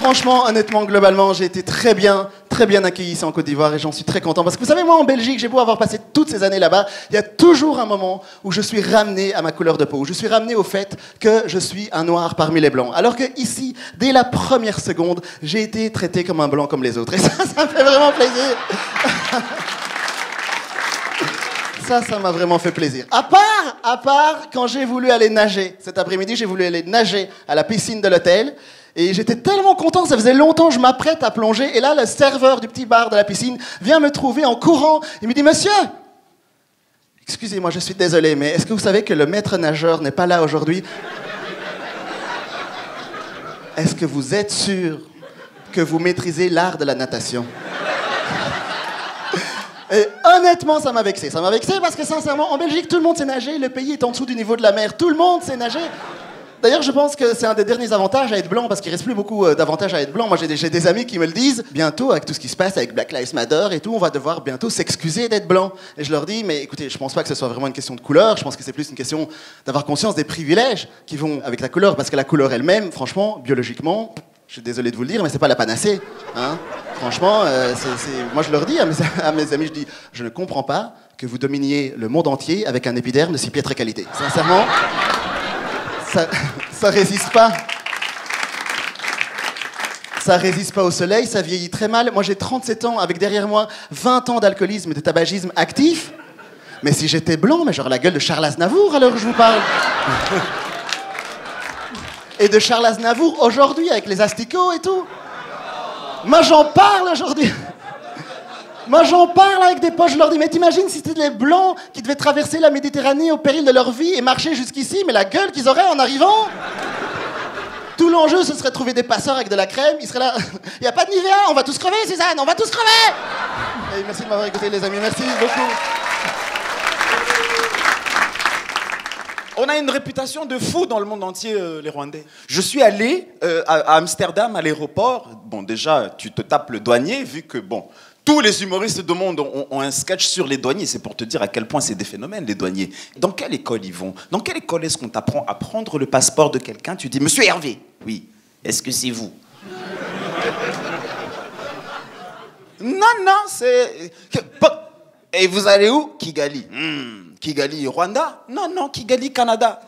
franchement, honnêtement, globalement, j'ai été très bien accueilli ici en Côte d'Ivoire et j'en suis très content. Parce que vous savez, moi, en Belgique, j'ai beau avoir passé toutes ces années là-bas, il y a toujours un moment où je suis ramené à ma couleur de peau, où je suis ramené au fait que je suis un noir parmi les blancs. Alors que ici, dès la première seconde, j'ai été traité comme un blanc comme les autres. Et ça me fait vraiment plaisir. Ça m'a vraiment fait plaisir. À part quand j'ai voulu aller nager. Cet après-midi, j'ai voulu aller nager à la piscine de l'hôtel. Et j'étais tellement content, ça faisait longtemps que je m'apprête à plonger. Et là, le serveur du petit bar de la piscine vient me trouver en courant. Il me dit, monsieur, excusez-moi, je suis désolé, mais est-ce que vous savez que le maître nageur n'est pas là aujourd'hui? Est-ce que vous êtes sûr que vous maîtrisez l'art de la natation? Et honnêtement, ça m'a vexé. Ça m'a vexé parce que sincèrement, en Belgique, tout le monde sait nager. Le pays est en dessous du niveau de la mer. Tout le monde sait nager. D'ailleurs, je pense que c'est un des derniers avantages à être blanc parce qu'il reste plus beaucoup d'avantages à être blanc. Moi, j'ai des amis qui me le disent. Bientôt, avec tout ce qui se passe avec Black Lives Matter et tout, on va devoir bientôt s'excuser d'être blanc. Et je leur dis, mais écoutez, je pense pas que ce soit vraiment une question de couleur. Je pense que c'est plus une question d'avoir conscience des privilèges qui vont avec la couleur. Parce que la couleur elle-même, franchement, biologiquement, je suis désolé de vous le dire, mais c'est pas la panacée. Hein. Franchement, moi je leur dis à mes amis, je dis, je ne comprends pas que vous dominiez le monde entier avec un épiderme de si piètre qualité. Sincèrement, ça résiste pas. Ça résiste pas au soleil, ça vieillit très mal. Moi j'ai 37 ans, avec derrière moi 20 ans d'alcoolisme et de tabagisme actif. Mais si j'étais blanc, mais j'aurais la gueule de Charles Aznavour à l'heure où je vous parle. Et de Charles Aznavour aujourd'hui avec les asticots et tout. Moi j'en parle aujourd'hui. Moi j'en parle avec des potes, je leur dis, mais t'imagines si c'était les blancs qui devaient traverser la Méditerranée au péril de leur vie et marcher jusqu'ici, mais la gueule qu'ils auraient en arrivant. Tout l'enjeu, ce serait de trouver des passeurs avec de la crème, ils seraient là, il n'y a pas de Nivea, on va tous crever Suzanne, on va tous crever. Et merci de m'avoir écouté les amis, merci beaucoup. On a une réputation de fou dans le monde entier, les Rwandais. Je suis allé à Amsterdam, à l'aéroport. Bon, déjà, tu te tapes le douanier, vu que, bon, tous les humoristes du monde ont un sketch sur les douaniers. C'est pour te dire à quel point c'est des phénomènes, les douaniers. Dans quelle école ils vont? Dans quelle école est-ce qu'on t'apprend à prendre le passeport de quelqu'un? Tu dis, Monsieur Hervé. Oui. Est-ce que c'est vous? Non, c'est... Et vous allez où? Kigali. Kigali, Rwanda? Non, Kigali, Canada.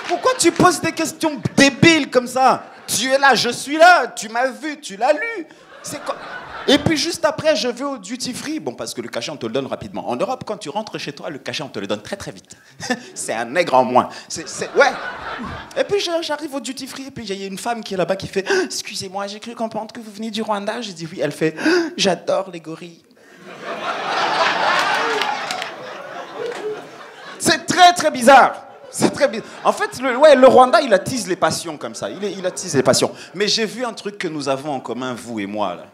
Pourquoi tu poses des questions débiles comme ça? Tu es là, je suis là, tu m'as vu, tu l'as lu. C'est quoi? Et puis juste après, je vais au duty free. Bon, parce que le cachet, on te le donne rapidement. En Europe, quand tu rentres chez toi, le cachet, on te le donne très très vite. C'est un nègre en moins. Ouais. Et puis j'arrive au duty free, et puis il y a une femme qui est là-bas qui fait « Excusez-moi, j'ai cru comprendre que vous venez du Rwanda. » J'ai dit « Oui. » Elle fait « J'adore les gorilles. » C'est très très bizarre. C'est très bizarre. En fait, le Rwanda, il attise les passions comme ça. Il attise les passions. Mais j'ai vu un truc que nous avons en commun, vous et moi, là.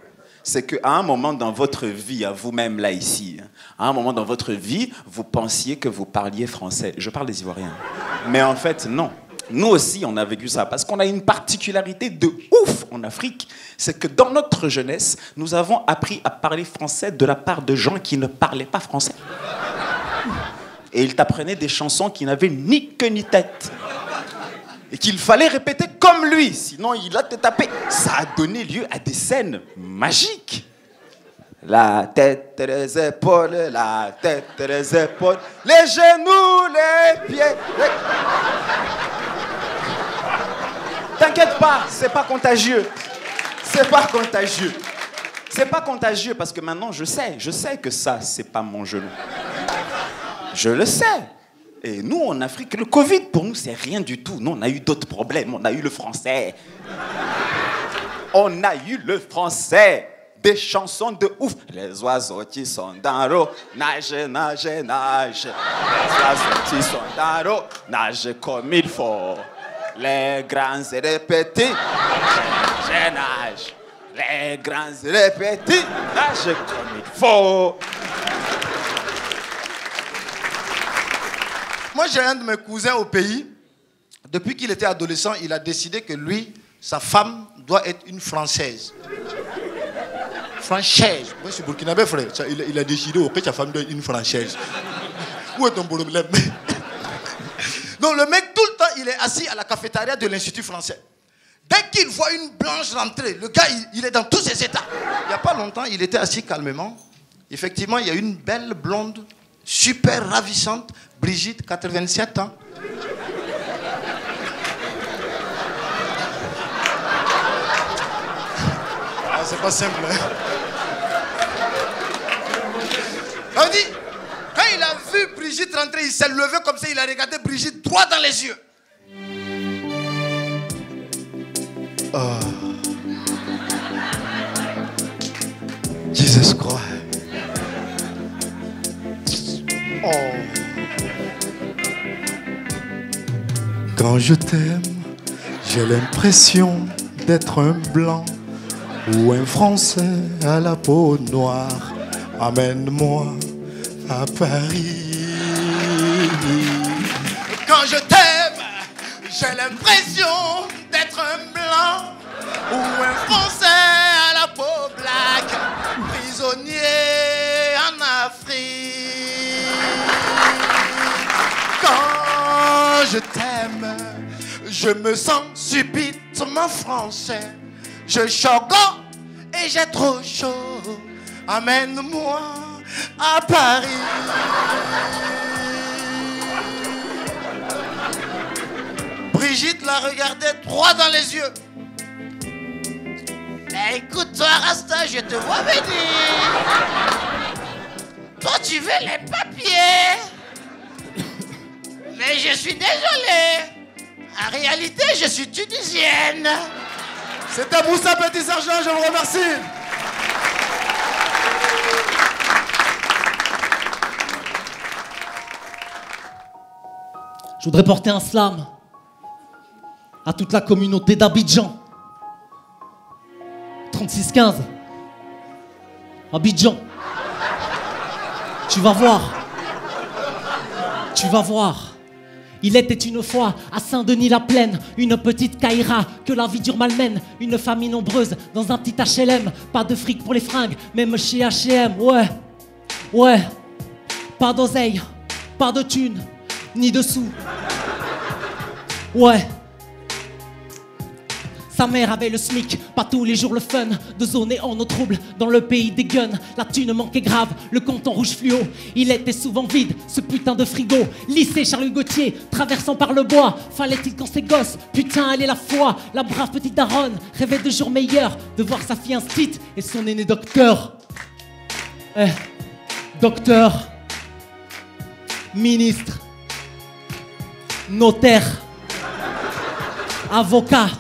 C'est qu'à un moment dans votre vie, à vous-même là, ici, à un moment dans votre vie, vous pensiez que vous parliez français. Je parle des Ivoiriens. Mais en fait, non. Nous aussi, on a vécu ça. Parce qu'on a une particularité de ouf en Afrique. C'est que dans notre jeunesse, nous avons appris à parler français de la part de gens qui ne parlaient pas français. Et ils t'apprenaient des chansons qui n'avaient ni queue ni tête. Et qu'il fallait répéter comme lui, sinon il a te tapé. Ça a donné lieu à des scènes magiques. La tête, les épaules, la tête, les épaules, les genoux, les pieds. T'inquiète pas, c'est pas contagieux. C'est pas contagieux. C'est pas contagieux parce que maintenant je sais que ça, c'est pas mon genou. Je le sais. Et nous, en Afrique, le Covid, pour nous, c'est rien du tout. Nous, on a eu d'autres problèmes. On a eu le français. On a eu le français. Des chansons de ouf. Les oiseaux qui sont dans l'eau, nage, nage, nage. Les oiseaux qui sont dans l'eau, nage comme il faut. Les grands et les petits, nage, nage. Les grands et les petits, nage comme il faut. Moi, j'ai un de mes cousins au pays. Depuis qu'il était adolescent, il a décidé que lui, sa femme, doit être une Française. Française. Moi, je suis burkinabé, frère. Il a décidé que sa femme doit être une Française. Où est ton problème? Donc, le mec, tout le temps, il est assis à la cafétéria de l'Institut français. Dès qu'il voit une blanche rentrer, le gars, il est dans tous ses états. Il n'y a pas longtemps, il était assis calmement. Effectivement, il y a une belle blonde, super ravissante, Brigitte, 87 ans. Ah, c'est pas simple, hein. On dit, quand il a vu Brigitte rentrer, il s'est levé comme ça, il a regardé Brigitte droit dans les yeux. Oh. Jesus Christ. Oh. Quand je t'aime, j'ai l'impression d'être un blanc ou un Français à la peau noire. Amène-moi à Paris. Quand je t'aime, j'ai l'impression d'être un blanc ou un Français à la peau black, prisonnier en Afrique. Quand je t'aime, je me sens subitement français. Je choque et j'ai trop chaud. Amène-moi à Paris. Brigitte la regardait droit dans les yeux. Mais écoute-toi, Rasta, je te vois venir. Toi, tu veux les papiers. Mais je suis désolé. En réalité, je suis tunisienne. C'était Moussa Petit Sergent, je vous remercie. Je voudrais porter un slam à toute la communauté d'Abidjan. 3615. Abidjan. Tu vas voir. Tu vas voir. Il était une fois à Saint-Denis-la-Plaine, une petite caïra que la vie dure malmène. Une famille nombreuse dans un petit HLM. Pas de fric pour les fringues, même chez H&M. Ouais, ouais. Pas d'oseille, pas de thunes, ni de sous. Ouais. Sa mère avait le SMIC, pas tous les jours le fun de zoner en eau trouble dans le pays des guns. La thune manquait grave, le compte en rouge fluo. Il était souvent vide, ce putain de frigo. Lycée Charles Gauthier, traversant par le bois. Fallait-il quand ses gosses, putain elle est la foi. La brave petite daronne rêvait de jours meilleurs, de voir sa fille instite et son aîné docteur. Docteur, ministre, notaire, avocat,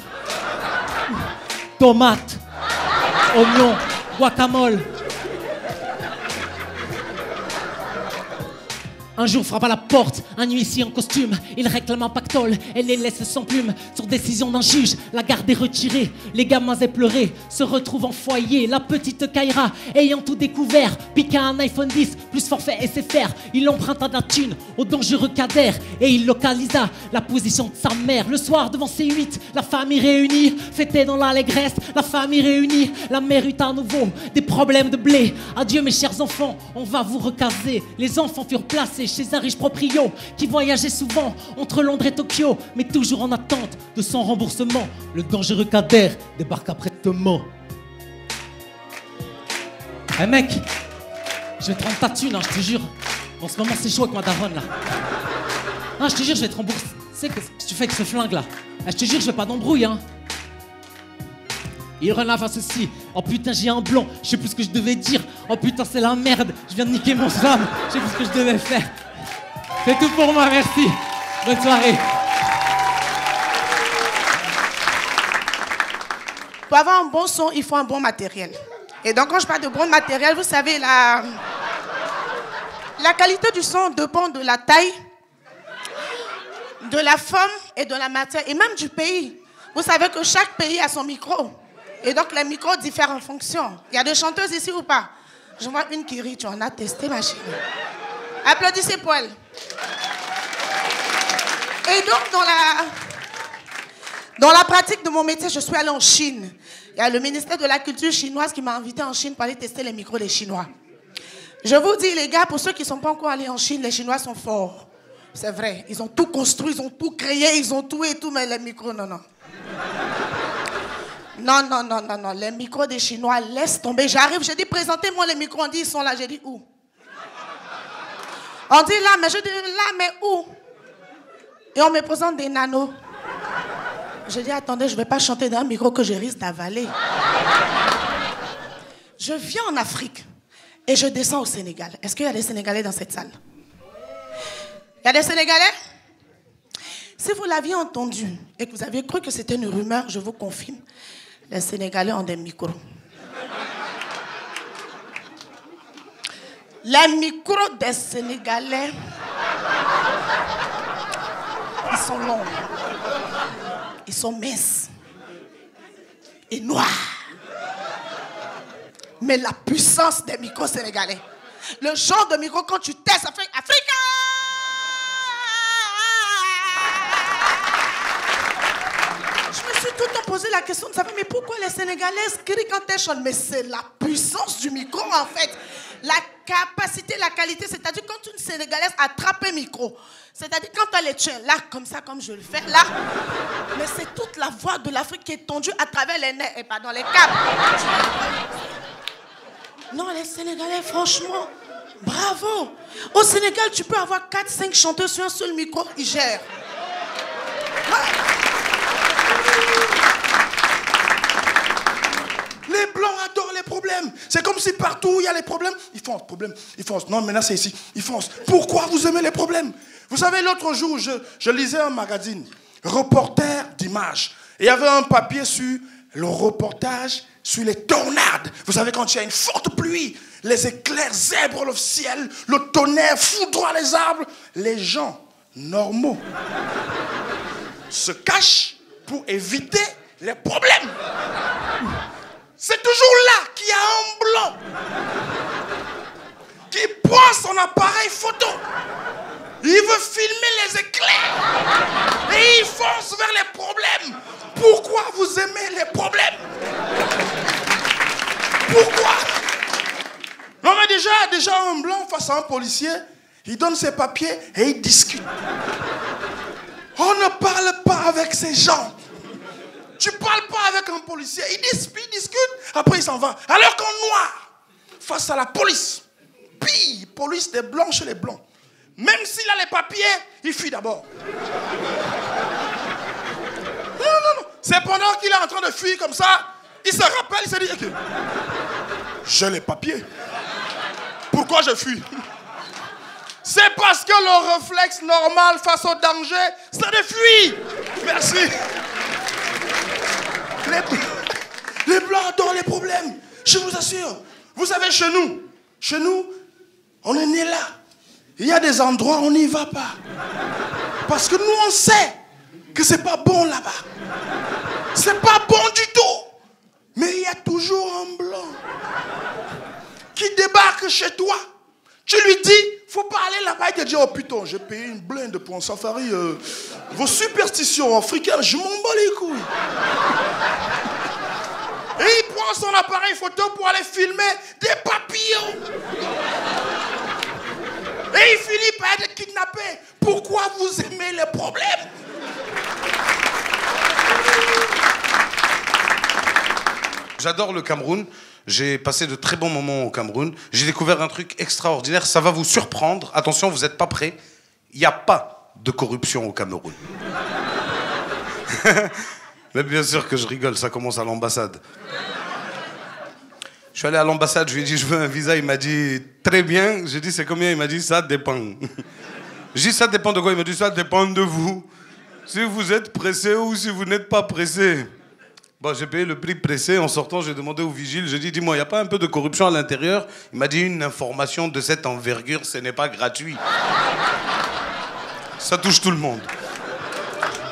tomate, oignon, guacamole. Un jour frappe à la porte, un huissier en costume. Il réclame un pactole et les laisse sans plume. Sur décision d'un juge, la garde est retirée. Les gamins éplorés se retrouvent en foyer. La petite Kaira, ayant tout découvert, pique à un iPhone 10, plus forfait SFR. Il emprunta de la thune au dangereux Kader et il localisa la position de sa mère. Le soir, devant C8, la famille réunie fêtait dans l'allégresse. La famille réunie, la mère eut à nouveau des problèmes de blé. Adieu mes chers enfants, on va vous recaser. Les enfants furent placés chez un riche proprio qui voyageait souvent entre Londres et Tokyo, mais toujours en attente de son remboursement. Le dangereux Kader débarque après mort. Eh mec, je vais te rendre ta thune, hein, je te jure. En ce moment c'est chaud avec ma daronne là. Ah, je te jure, je vais te rembourser. Tu sais que tu fais avec ce flingue là. Ah, je te jure, je vais pas d'embrouille hein. Il relève à ceci. Oh putain, j'ai un blanc. Je sais plus ce que je devais dire. Oh putain, c'est la merde. Je viens de niquer mon slam. Je sais plus ce que je devais faire. C'est tout pour moi, merci. Bonne soirée. Pour avoir un bon son, il faut un bon matériel. Et donc, quand je parle de bon matériel, vous savez, la qualité du son dépend de la taille, de la forme et de la matière, et même du pays. Vous savez que chaque pays a son micro. Et donc, les micros diffèrent en fonction. Il y a des chanteuses ici ou pas? Je vois une qui rit, tu en as testé, ma chérie. Applaudissez pour elle. Et donc, dans la pratique de mon métier, je suis allée en Chine. Il y a le ministère de la Culture chinoise qui m'a invité en Chine pour aller tester les micros des Chinois. Je vous dis, les gars, pour ceux qui ne sont pas encore allés en Chine, les Chinois sont forts. C'est vrai. Ils ont tout construit, ils ont tout créé, ils ont tout et tout, mais les micros, non, non. Non, non, non, non, non. Les micros des Chinois, laisse tomber. J'arrive, j'ai dit, présentez-moi les micros. On dit, ils sont là. J'ai dit, où? On dit là, mais je dis là, mais où? Et on me présente des nanos. Je dis, attendez, je ne vais pas chanter dans un micro que je risque d'avaler. Je viens en Afrique et je descends au Sénégal. Est-ce qu'il y a des Sénégalais dans cette salle? Il y a des Sénégalais? Si vous l'aviez entendu et que vous aviez cru que c'était une rumeur, je vous confirme, les Sénégalais ont des micros. Les micros des Sénégalais, ils sont longs, ils sont minces et noirs. Mais la puissance des micros sénégalais, le genre de micro quand tu testes, ça fait Africa. Je me suis tout le temps posé la question de savoir, mais pourquoi les Sénégalaises crient quand elles chantent? Mais c'est la puissance du micro en fait. La capacité, la qualité, c'est-à-dire quand une Sénégalaise attrape un micro, c'est-à-dire quand elle les tient là, comme ça, comme je le fais là, mais c'est toute la voix de l'Afrique qui est tendue à travers les nez, et pas dans les câbles. Non, les Sénégalais, franchement, bravo. Au Sénégal, tu peux avoir 4-5 chanteurs sur un seul micro, ils gèrent. Ouais. Les Blancs adorent les problèmes. C'est comme si partout où il y a les problèmes, ils foncent, problème, ils foncent. Non, maintenant c'est ici, ils foncent. Pourquoi vous aimez les problèmes? Vous savez, l'autre jour, je lisais un magazine, reporter d'images. Et il y avait un papier sur le reportage sur les tornades. Vous savez, quand il y a une forte pluie, les éclairs zèbrent le ciel, le tonnerre foudroie les arbres, les gens normaux se cachent pour éviter les problèmes. C'est toujours là qu'il y a un blanc qui prend son appareil photo. Il veut filmer les éclairs et il fonce vers les problèmes. Pourquoi vous aimez les problèmes? Pourquoi? Non mais déjà un blanc face à un policier, il donne ses papiers et il discute. On ne parle pas avec ces gens. Tu ne parles pas avec un policier, il discute, après il s'en va. Alors qu'un noir, face à la police, pire, police des blancs chez les blancs. Même s'il a les papiers, il fuit d'abord. Non. C'est pendant qu'il est en train de fuir comme ça, il se rappelle, il se dit, okay, j'ai les papiers. Pourquoi je fuis? C'est parce que le réflexe normal face au danger, c'est de fuir. Merci. Les Blancs adorent les problèmes. Je vous assure. Vous savez, chez nous, on est né là. Il y a des endroits où on n'y va pas. Parce que nous, on sait que c'est pas bon là-bas. C'est pas bon du tout. Mais il y a toujours un blanc qui débarque chez toi. Tu lui dis, faut pas aller là-bas. Il te dit, oh putain, j'ai payé une blinde pour un safari. Vos superstitions africaines, je m'en bats les couilles. Et il prend son appareil photo pour aller filmer des papillons. Et il finit par être kidnappé. Pourquoi vous aimez les problèmes? J'adore le Cameroun. J'ai passé de très bons moments au Cameroun. J'ai découvert un truc extraordinaire. Ça va vous surprendre. Attention, vous n'êtes pas prêts. Il n'y a pas de corruption au Cameroun. Mais bien sûr que je rigole. Ça commence à l'ambassade. Je suis allé à l'ambassade. Je lui ai dit, je veux un visa. Il m'a dit, très bien. J'ai dit, c'est combien? Il m'a dit, ça dépend. J'ai dit, ça dépend de quoi? Il m'a dit, ça dépend de vous. Si vous êtes pressé ou si vous n'êtes pas pressé. Bon, j'ai payé le prix pressé. En sortant, j'ai demandé au vigile. J'ai dit, dis-moi, il n'y a pas un peu de corruption à l'intérieur? Il m'a dit, une information de cette envergure, ce n'est pas gratuit. Ça touche tout le monde.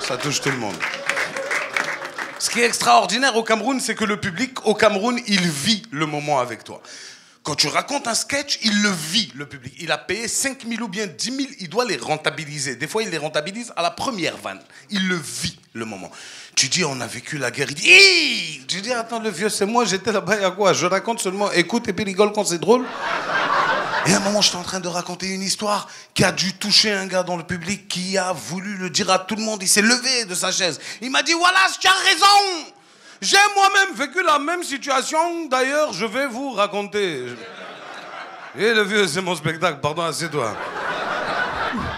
Ça touche tout le monde. Ce qui est extraordinaire au Cameroun, c'est que le public, au Cameroun, il vit le moment avec toi. Quand tu racontes un sketch, il le vit, le public. Il a payé 5 000 ou bien 10 000, il doit les rentabiliser. Des fois, il les rentabilise à la première vanne. Il le vit, le moment. Tu dis, on a vécu la guerre. Il dit, hey! Tu dis, attends, le vieux, c'est moi, j'étais là-bas, il y a quoi? Je raconte seulement, écoute et puis rigole quand c'est drôle. Et à un moment, j'étais en train de raconter une histoire qui a dû toucher un gars dans le public, qui a voulu le dire à tout le monde. Il s'est levé de sa chaise. Il m'a dit, voilà, tu as raison. J'ai moi-même vécu la même situation. D'ailleurs, je vais vous raconter. Et le vieux, c'est mon spectacle. Pardon, assieds-toi.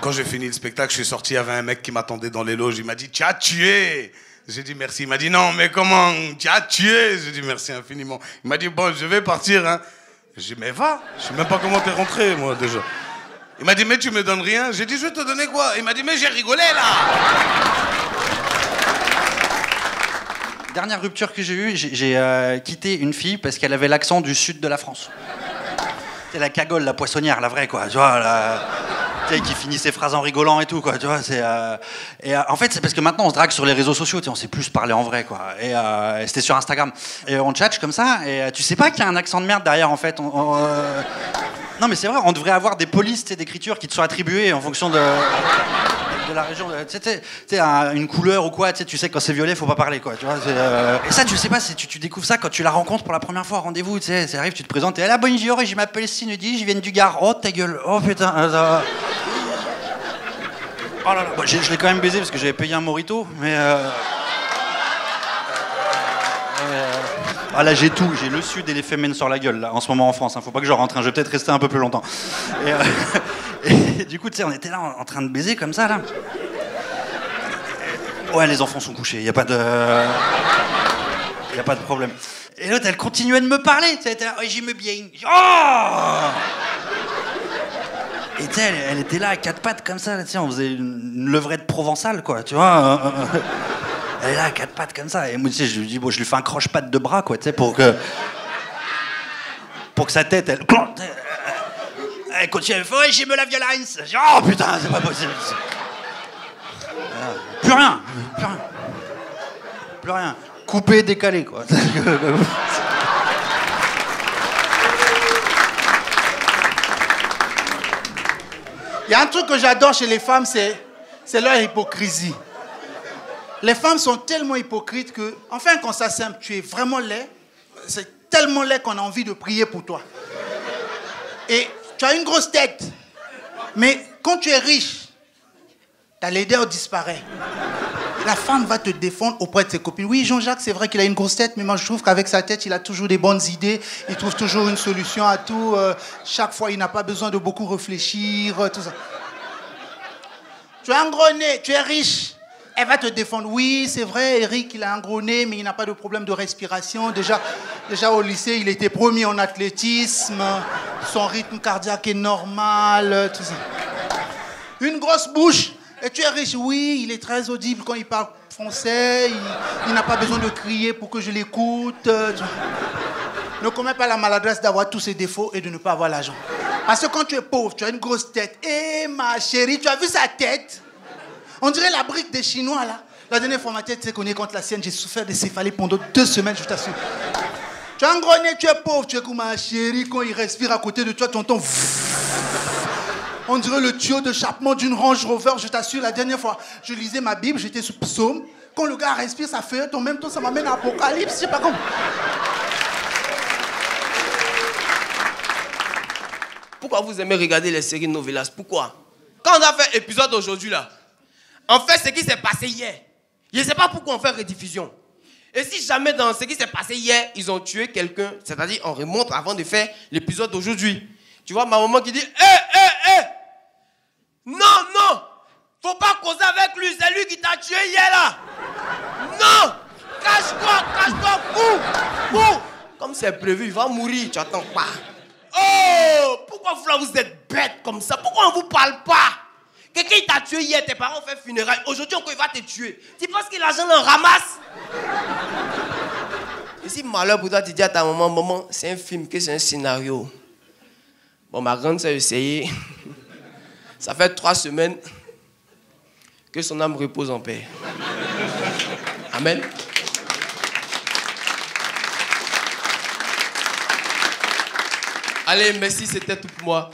Quand j'ai fini le spectacle, je suis sorti, il y avait un mec qui m'attendait dans les loges. Il m'a dit, tu as tué. J'ai dit merci. Il m'a dit, non, mais comment? Tu as tué. J'ai dit merci infiniment. Il m'a dit, bon, je vais partir. Hein. J'ai dit, mais va. Je sais même pas comment t'es rentré, moi, déjà. Il m'a dit, mais tu me donnes rien. J'ai dit, je vais te donner quoi? Il m'a dit, mais j'ai rigolé, là. Dernière rupture que j'ai eue, j'ai quitté une fille parce qu'elle avait l'accent du sud de la France. C'est la cagole, la poissonnière, la vraie, quoi. Tu vois, tu sais, qui finit ses phrases en rigolant et tout, quoi. Tu vois, en fait, c'est parce que maintenant, on se drague sur les réseaux sociaux, tu sais, on sait plus parler en vrai, quoi. Et c'était sur Instagram. Et on tchatche comme ça, et tu sais pas qu'il y a un accent de merde derrière, en fait. Non, mais c'est vrai, on devrait avoir des polices d'écriture qui te sont attribuées en fonction de la région. Tu sais, une couleur ou quoi, tu sais, quand c'est violet, faut pas parler, quoi. Tu vois, et ça, tu sais pas, tu découvres ça quand tu la rencontres pour la première fois au rendez-vous, tu sais. Ça arrive, tu te présentes, et là, bonjour, je m'appelle Sinudi, je viens du Gard. Oh, ta gueule. Oh, putain. Oh là là. Bon, je l'ai quand même baisé parce que j'avais payé un mojito, mais. Ah là j'ai tout, j'ai le sud et les fémènes sur la gueule là, en ce moment en France, hein. Faut pas que je rentre, hein. Je vais peut-être rester un peu plus longtemps. Et du coup tu sais on était là en train de baiser comme ça là. Ouais les enfants sont couchés, y a pas de problème. Et l'autre elle continuait de me parler, tu sais, elle était là, oh, j'aime bien. Oh et tu sais elle était là à quatre pattes comme ça, tu sais, on faisait une levrette provençale quoi, tu vois. Elle est là à quatre pattes comme ça. Et moi, tu sais, je lui dis, bon, je lui fais un croche-patte de bras, quoi, tu sais, pour que sa tête, elle continue. Elle fait, ouais, j'ai me la violence. Je dis, oh putain, c'est pas possible. Plus rien. Coupé, décalé, quoi. Il y a un truc que j'adore chez les femmes, c'est leur hypocrisie. Les femmes sont tellement hypocrites que, enfin, quand ça simple, tu es vraiment laid, c'est tellement laid qu'on a envie de prier pour toi. Et tu as une grosse tête, mais quand tu es riche, ta laideur disparaît. La femme va te défendre auprès de ses copines. Oui, Jean-Jacques, c'est vrai qu'il a une grosse tête, mais moi je trouve qu'avec sa tête, il a toujours des bonnes idées, il trouve toujours une solution à tout. Chaque fois, il n'a pas besoin de beaucoup réfléchir, tout ça. Tu as un gros nez, tu es riche. Elle va te défendre. Oui, c'est vrai, Eric, il a un gros nez, mais il n'a pas de problème de respiration. Déjà au lycée, il était premier en athlétisme. Son rythme cardiaque est normal, tout ça. Une grosse bouche. Et tu es riche. Oui, il est très audible quand il parle français. Il n'a pas besoin de crier pour que je l'écoute. Ne commets pas la maladresse d'avoir tous ses défauts et de ne pas avoir l'argent. Parce que quand tu es pauvre, tu as une grosse tête. Et ma chérie, tu as vu sa tête? On dirait la brique des Chinois, là. La dernière fois, ma tête s'est cognée contre la sienne. J'ai souffert de céphalée pendant 2 semaines, je t'assure. Tu as un gros nez, tu es pauvre. Tu es comme ma chérie. Quand il respire à côté de toi, tu entends... On dirait le tuyau d'échappement d'une Range Rover. Je t'assure, la dernière fois, je lisais ma Bible, j'étais sur Psaume. Quand le gars respire, ça feuillette. En même temps, ça m'amène à Apocalypse. Je sais pas comment. Pourquoi vous aimez regarder les séries novelas? Pourquoi? Quand on a fait épisode aujourd'hui, là, en fait, ce qui s'est passé hier. Je ne sais pas pourquoi on fait rediffusion. Et si jamais dans ce qui s'est passé hier, ils ont tué quelqu'un, c'est-à-dire on remonte avant de faire l'épisode d'aujourd'hui. Tu vois ma maman qui dit non, faut pas causer avec lui, c'est lui qui t'a tué hier là. Non, cache-toi, fou. Comme c'est prévu, il va mourir, tu attends pas. Oh, pourquoi vous êtes bêtes comme ça? Pourquoi on ne vous parle pas? Quelqu'un t'a tué hier, tes parents ont fait funérailles. Aujourd'hui encore il va te tuer. Tu penses que l'argent en ramasse? Et si malheur pour toi, tu dis à ta maman, c'est un film, que c'est un scénario. Bon, ma grande sœur a essayé. Ça fait 3 semaines que son âme repose en paix. Amen. Allez, merci, c'était tout pour moi.